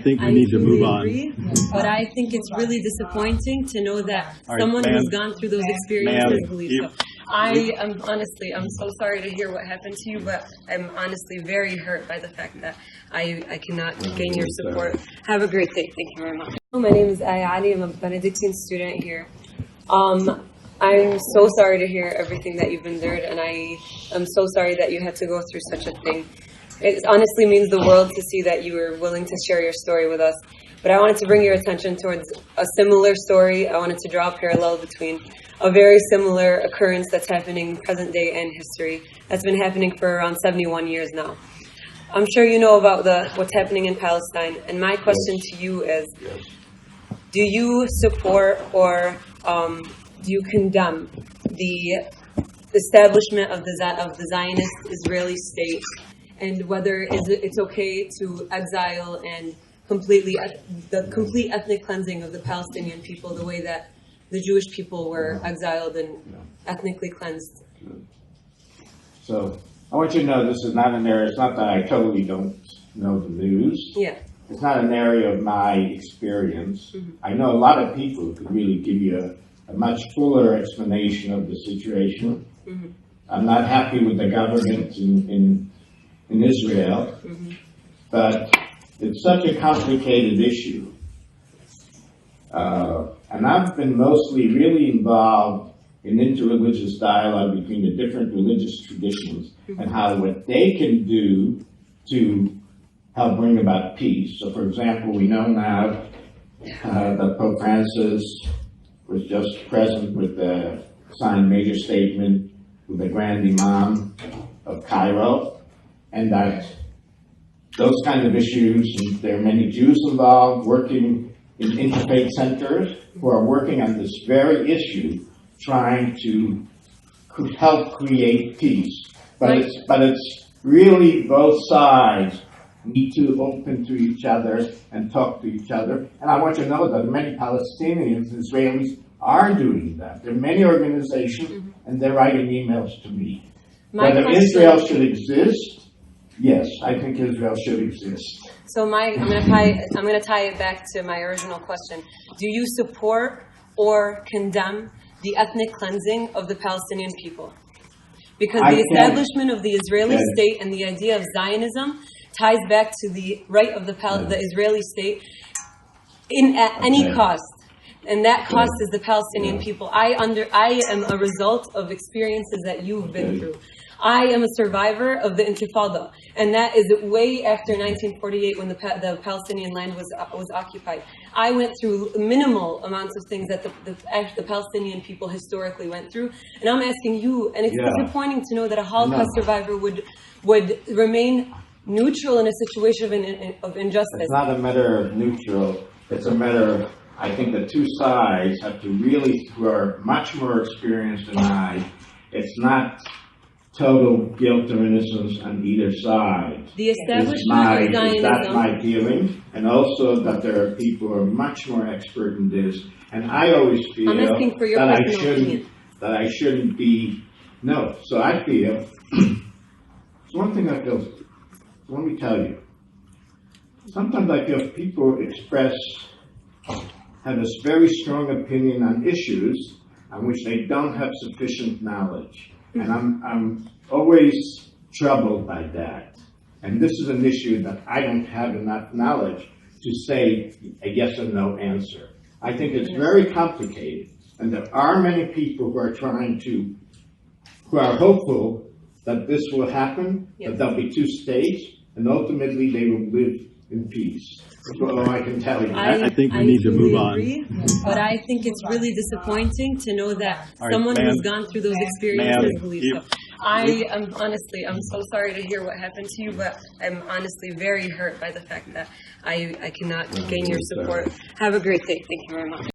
think we need to move on. Agree, but I think it's really disappointing to know that All right, someone ma'am. who's gone through those experiences Ma'am, believes you- so. I'm so sorry to hear what happened to you, but I'm honestly very hurt by the fact that I cannot gain your support. Have a great day. Thank you very much. My name is Ali. I'm a Benedictine student here. I'm so sorry to hear everything that you've endured, and I am so sorry that you had to go through such a thing. It honestly means the world to see that you were willing to share your story with us. But I wanted to bring your attention towards a similar story. I wanted to draw a parallel between a very similar occurrence that's happening present day and history that's been happening for around 71 years now. I'm sure you know about what's happening in Palestine, and my question to you is, do you support or do you condemn the establishment of the Zionist Israeli state, and whether it's okay to exile and the complete ethnic cleansing of the Palestinian people, the way that the Jewish people were exiled and ethnically cleansed? So I want you to know this is not an area. It's not that I totally don't know the news. Yeah. It's not an area of my experience. Mm-hmm. I know a lot of people who could really give you a much fuller explanation of the situation. Mm-hmm. I'm not happy with the government in Israel, Mm-hmm. but it's such a complicated issue. And I've been mostly really involved in interreligious dialogue between the different religious traditions and how what they can do to help bring about peace. So, for example, we know now that Pope Francis was just present with the signed major statement with the Grand Imam of Cairo, and that those kind of issues, and there are many Jews involved working in interfaith centers who are working on this very issue, trying to help create peace. But it's really both sides need to open to each other and talk to each other. And I want you to know that many Palestinians and Israelis are doing that. There are many organizations, and they're writing emails to me. Whether Israel should exist, yes, I think Israel should exist. So I'm going to tie it back to my original question. Do you support or condemn the ethnic cleansing of the Palestinian people? Because the establishment of the Israeli state and the idea of Zionism ties back to the right of the Israeli state at any cost. And that cost is the Palestinian people. I am a result of experiences that you've been through. I am a survivor of the Intifada, and that is way after 1948 when the Palestinian land was occupied. I went through minimal amounts of things that the Palestinian people historically went through, and I'm asking you, and it's disappointing to know that a Holocaust survivor would remain neutral in a situation of injustice. It's not a matter of neutral. It's a matter of, I think the two sides have to really, who are much more experienced than I, it's not total guilt or innocence on either side. The establishment of Zionism. That's my feeling, and also that there are people who are much more expert in this. And I always feel I'm asking for your personal opinion. That I shouldn't be. No, so I feel. It's one thing I feel. So let me tell you. Sometimes I feel people have this very strong opinion on issues on which they don't have sufficient knowledge. And I'm always troubled by that. And this is an issue that I don't have enough knowledge to say a yes or no answer. I think it's very complicated. And there are many people who are hopeful that this will happen, that there'll be two states, and ultimately they will live in peace. That's all I can tell you. I think we need to move on. Agree, but I think it's really disappointing to know that someone ma'am. who's gone through those experiences Ma'am, believes so. I'm so sorry to hear what happened to you, but I'm honestly very hurt by the fact that I cannot gain your support. Have a great day. Thank you very much.